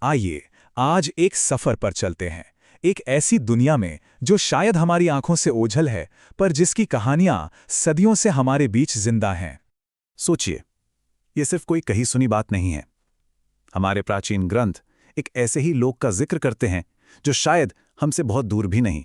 आइए आज एक सफर पर चलते हैं, एक ऐसी दुनिया में जो शायद हमारी आंखों से ओझल है, पर जिसकी कहानियां सदियों से हमारे बीच जिंदा हैं। सोचिए, ये सिर्फ कोई कही सुनी बात नहीं है। हमारे प्राचीन ग्रंथ एक ऐसे ही लोक का जिक्र करते हैं जो शायद हमसे बहुत दूर भी नहीं,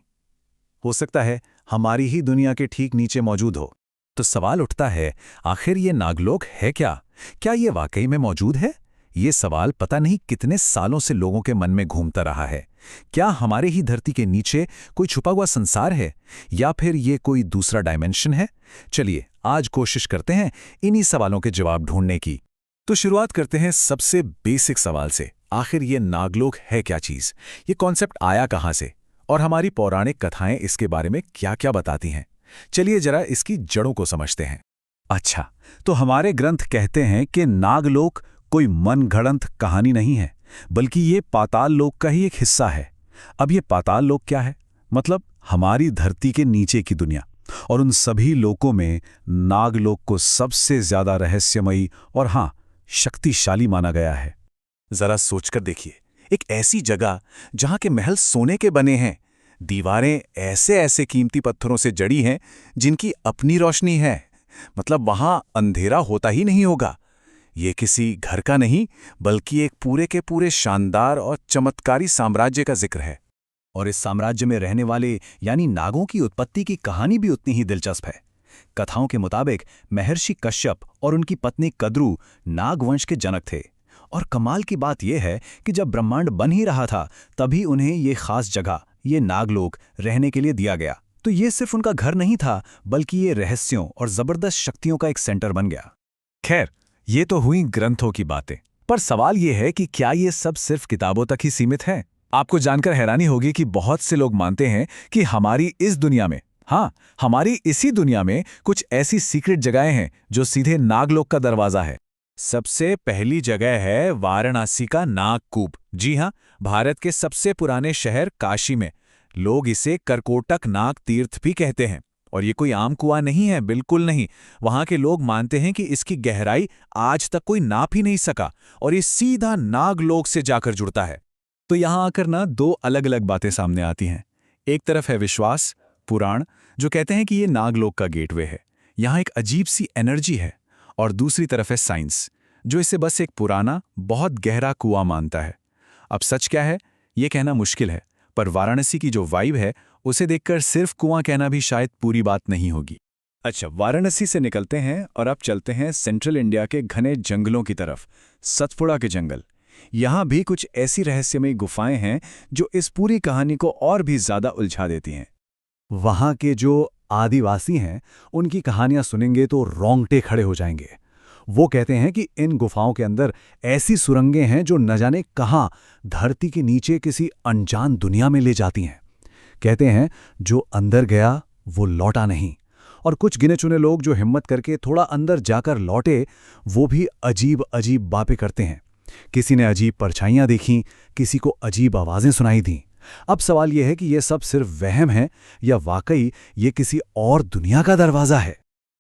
हो सकता है हमारी ही दुनिया के ठीक नीचे मौजूद हो। तो सवाल उठता है, आखिर ये नागलोक है क्या? क्या ये वाकई में मौजूद है? ये सवाल पता नहीं कितने सालों से लोगों के मन में घूमता रहा है। क्या हमारे ही धरती के नीचे कोई छुपा हुआ संसार है, या फिर ये कोई दूसरा डायमेंशन है? चलिए आज कोशिश करते हैं इन्हीं सवालों के जवाब ढूंढने की। तो शुरुआत करते हैं सबसे बेसिक सवाल से। आखिर ये नागलोक है क्या चीज? ये कॉन्सेप्ट आया कहां से, और हमारी पौराणिक कथाएं इसके बारे में क्या क्या बताती हैं? चलिए जरा इसकी जड़ों को समझते हैं। अच्छा, तो हमारे ग्रंथ कहते हैं कि नागलोक कोई मनगढ़ंत कहानी नहीं है, बल्कि ये पाताल लोक का ही एक हिस्सा है। अब ये पाताल लोक क्या है? मतलब हमारी धरती के नीचे की दुनिया, और उन सभी लोकों में नागलोक को सबसे ज्यादा रहस्यमयी और हां, शक्तिशाली माना गया है। जरा सोचकर देखिए, एक ऐसी जगह जहां के महल सोने के बने हैं, दीवारें ऐसे ऐसे कीमती पत्थरों से जड़ी हैं जिनकी अपनी रोशनी है। मतलब वहां अंधेरा होता ही नहीं होगा। ये किसी घर का नहीं, बल्कि एक पूरे के पूरे शानदार और चमत्कारी साम्राज्य का जिक्र है। और इस साम्राज्य में रहने वाले यानी नागों की उत्पत्ति की कहानी भी उतनी ही दिलचस्प है। कथाओं के मुताबिक महर्षि कश्यप और उनकी पत्नी कद्रू नागवंश के जनक थे। और कमाल की बात यह है कि जब ब्रह्मांड बन ही रहा था, तभी उन्हें ये खास जगह, ये नागलोक रहने के लिए दिया गया। तो ये सिर्फ उनका घर नहीं था, बल्कि ये रहस्यों और जबरदस्त शक्तियों का एक सेंटर बन गया। खैर, ये तो हुई ग्रंथों की बातें, पर सवाल ये है कि क्या ये सब सिर्फ किताबों तक ही सीमित है? आपको जानकर हैरानी होगी कि बहुत से लोग मानते हैं कि हमारी इस दुनिया में, हाँ, हमारी इसी दुनिया में कुछ ऐसी सीक्रेट जगहें हैं जो सीधे नागलोक का दरवाजा है। सबसे पहली जगह है वाराणसी का नागकूप। जी हाँ, भारत के सबसे पुराने शहर काशी में लोग इसे करकोटक नाग तीर्थ भी कहते हैं। और ये कोई आम कुआं नहीं है, बिल्कुल नहीं। वहां के लोग मानते हैं कि इसकी गहराई आज तक कोई नाप ही नहीं सका, और ये सीधा नागलोक से जाकर जुड़ता है। तो यहां आकर ना दो अलग अलग बातें सामने आती हैं। एक तरफ है विश्वास, पुराण, जो कहते हैं कि ये नागलोक का गेटवे है, यहां एक अजीब सी एनर्जी है। और दूसरी तरफ है साइंस, जो इसे बस एक पुराना, बहुत गहरा कुआं मानता है। अब सच क्या है, ये कहना मुश्किल है, पर वाराणसी की जो वाइब है, उसे देखकर सिर्फ कुआं कहना भी शायद पूरी बात नहीं होगी। अच्छा, वाराणसी से निकलते हैं और अब चलते हैं सेंट्रल इंडिया के घने जंगलों की तरफ, सतपुड़ा के जंगल। यहाँ भी कुछ ऐसी रहस्यमयी गुफाएं हैं जो इस पूरी कहानी को और भी ज्यादा उलझा देती हैं। वहाँ के जो आदिवासी हैं, उनकी कहानियां सुनेंगे तो रोंगटे खड़े हो जाएंगे। वो कहते हैं कि इन गुफाओं के अंदर ऐसी सुरंगें हैं जो न जाने कहाँ धरती के नीचे किसी अनजान दुनिया में ले जाती हैं। कहते हैं जो अंदर गया वो लौटा नहीं, और कुछ गिने चुने लोग जो हिम्मत करके थोड़ा अंदर जाकर लौटे, वो भी अजीब अजीब बातें करते हैं। किसी ने अजीब परछाइयां देखीं, किसी को अजीब आवाजें सुनाई दीं। अब सवाल यह है कि यह सब सिर्फ वहम है या वाकई ये किसी और दुनिया का दरवाजा है।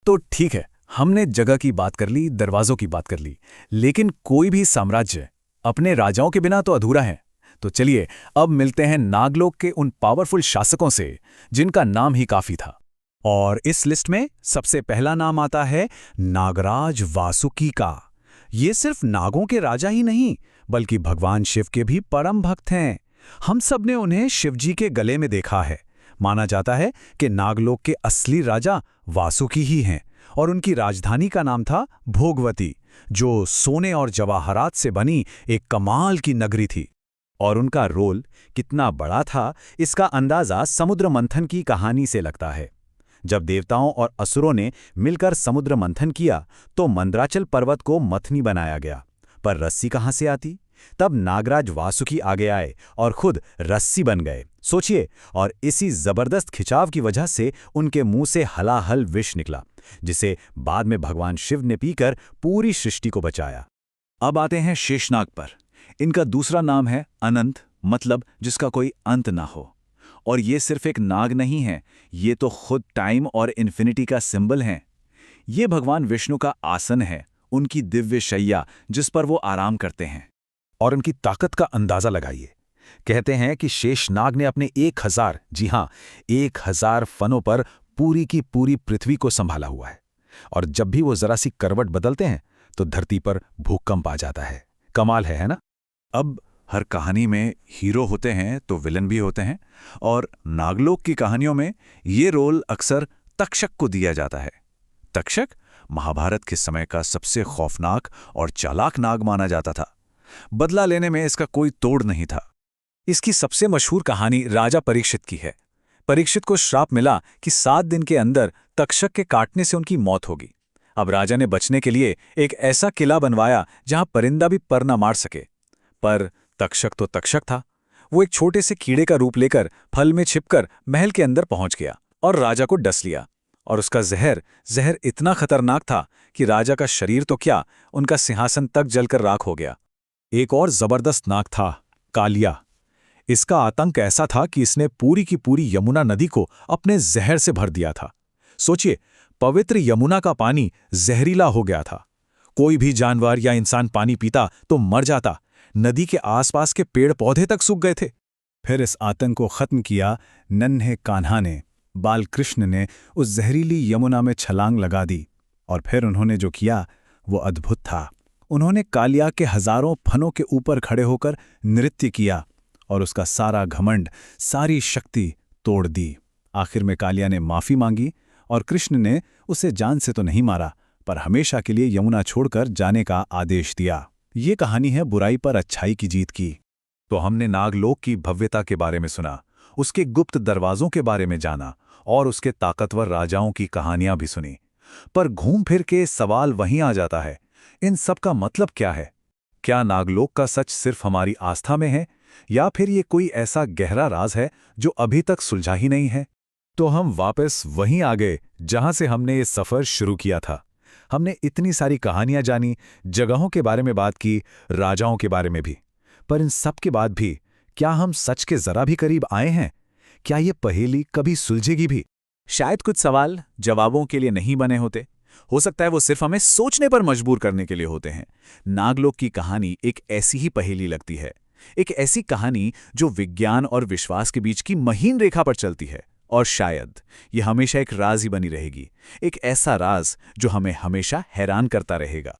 तो ठीक है, हमने जगह की बात कर ली, दरवाजों की बात कर ली, लेकिन कोई भी साम्राज्य अपने राजाओं के बिना तो अधूरा है। तो चलिए अब मिलते हैं नागलोक के उन पावरफुल शासकों से जिनका नाम ही काफी था। और इस लिस्ट में सबसे पहला नाम आता है नागराज वासुकी का। ये सिर्फ नागों के राजा ही नहीं, बल्कि भगवान शिव के भी परम भक्त हैं। हम सब ने उन्हें शिवजी के गले में देखा है। माना जाता है कि नागलोक के असली राजा वासुकी ही हैं, और उनकी राजधानी का नाम था भोगवती, जो सोने और जवाहरात से बनी एक कमाल की नगरी थी। और उनका रोल कितना बड़ा था, इसका अंदाजा समुद्र मंथन की कहानी से लगता है। जब देवताओं और असुरों ने मिलकर समुद्र मंथन किया, तो मंदराचल पर्वत को मथनी बनाया गया। पर रस्सी कहां से आती? तब नागराज वासुकी आगे आए और खुद रस्सी बन गए। सोचिए, और इसी जबरदस्त खिंचाव की वजह से उनके मुंह से हलाहल विष निकला, जिसे बाद में भगवान शिव ने पीकर पूरी सृष्टि को बचाया। अब आते हैं शेषनाग पर। इनका दूसरा नाम है अनंत, मतलब जिसका कोई अंत ना हो। और ये सिर्फ एक नाग नहीं है, ये तो खुद टाइम और इन्फिनिटी का सिंबल है। ये भगवान विष्णु का आसन है, उनकी दिव्य शैया जिस पर वो आराम करते हैं। और उनकी ताकत का अंदाजा लगाइए। कहते हैं कि शेषनाग ने अपने 1000, जी हां, 1000 फनों पर पूरी की पूरी पृथ्वी को संभाला हुआ है। और जब भी वो जरा सी करवट बदलते हैं तो धरती पर भूकंप आ जाता है। कमाल है ना? अब हर कहानी में हीरो होते हैं तो विलन भी होते हैं, और नागलोक की कहानियों में ये रोल अक्सर तक्षक को दिया जाता है। तक्षक महाभारत के समय का सबसे खौफनाक और चालाक नाग माना जाता था। बदला लेने में इसका कोई तोड़ नहीं था। इसकी सबसे मशहूर कहानी राजा परीक्षित की है। परीक्षित को श्राप मिला कि 7 दिन के अंदर तक्षक के काटने से उनकी मौत होगी। अब राजा ने बचने के लिए एक ऐसा किला बनवाया जहां परिंदा भी पर न मार सके। पर तक्षक तो तक्षक था। वो एक छोटे से कीड़े का रूप लेकर फल में छिपकर महल के अंदर पहुंच गया और राजा को डस लिया। और उसका जहर इतना खतरनाक था कि राजा का शरीर तो क्या, उनका सिंहासन तक जलकर राख हो गया। एक और जबरदस्त नाग था, कालिया। इसका आतंक ऐसा था कि इसने पूरी की पूरी यमुना नदी को अपने जहर से भर दिया था। सोचिए, पवित्र यमुना का पानी जहरीला हो गया था। कोई भी जानवर या इंसान पानी पीता तो मर जाता। नदी के आसपास के पेड़ पौधे तक सूख गए थे। फिर इस आतंक को खत्म किया नन्हे कान्हा ने। बाल कृष्ण ने उस जहरीली यमुना में छलांग लगा दी, और फिर उन्होंने जो किया वो अद्भुत था। उन्होंने कालिया के हजारों फनों के ऊपर खड़े होकर नृत्य किया और उसका सारा घमंड, सारी शक्ति तोड़ दी। आखिर में कालिया ने माफी मांगी और कृष्ण ने उसे जान से तो नहीं मारा, पर हमेशा के लिए यमुना छोड़कर जाने का आदेश दिया। ये कहानी है बुराई पर अच्छाई की जीत की। तो हमने नागलोक की भव्यता के बारे में सुना, उसके गुप्त दरवाजों के बारे में जाना और उसके ताकतवर राजाओं की कहानियां भी सुनी। पर घूम फिर के सवाल वहीं आ जाता है, इन सब का मतलब क्या है? क्या नागलोक का सच सिर्फ हमारी आस्था में है, या फिर ये कोई ऐसा गहरा राज है जो अभी तक सुलझा ही नहीं है? तो हम वापस वहीं आ गए जहां से हमने ये सफर शुरू किया था। हमने इतनी सारी कहानियां जानी, जगहों के बारे में बात की, राजाओं के बारे में भी। पर इन सब के बाद भी क्या हम सच के जरा भी करीब आए हैं? क्या ये पहेली कभी सुलझेगी भी? शायद कुछ सवाल जवाबों के लिए नहीं बने होते। हो सकता है वो सिर्फ हमें सोचने पर मजबूर करने के लिए होते हैं। नागलोक की कहानी एक ऐसी ही पहेली लगती है, एक ऐसी कहानी जो विज्ञान और विश्वास के बीच की महीन रेखा पर चलती है। और शायद ये हमेशा एक राज ही बनी रहेगी, एक ऐसा राज जो हमें हमेशा हैरान करता रहेगा।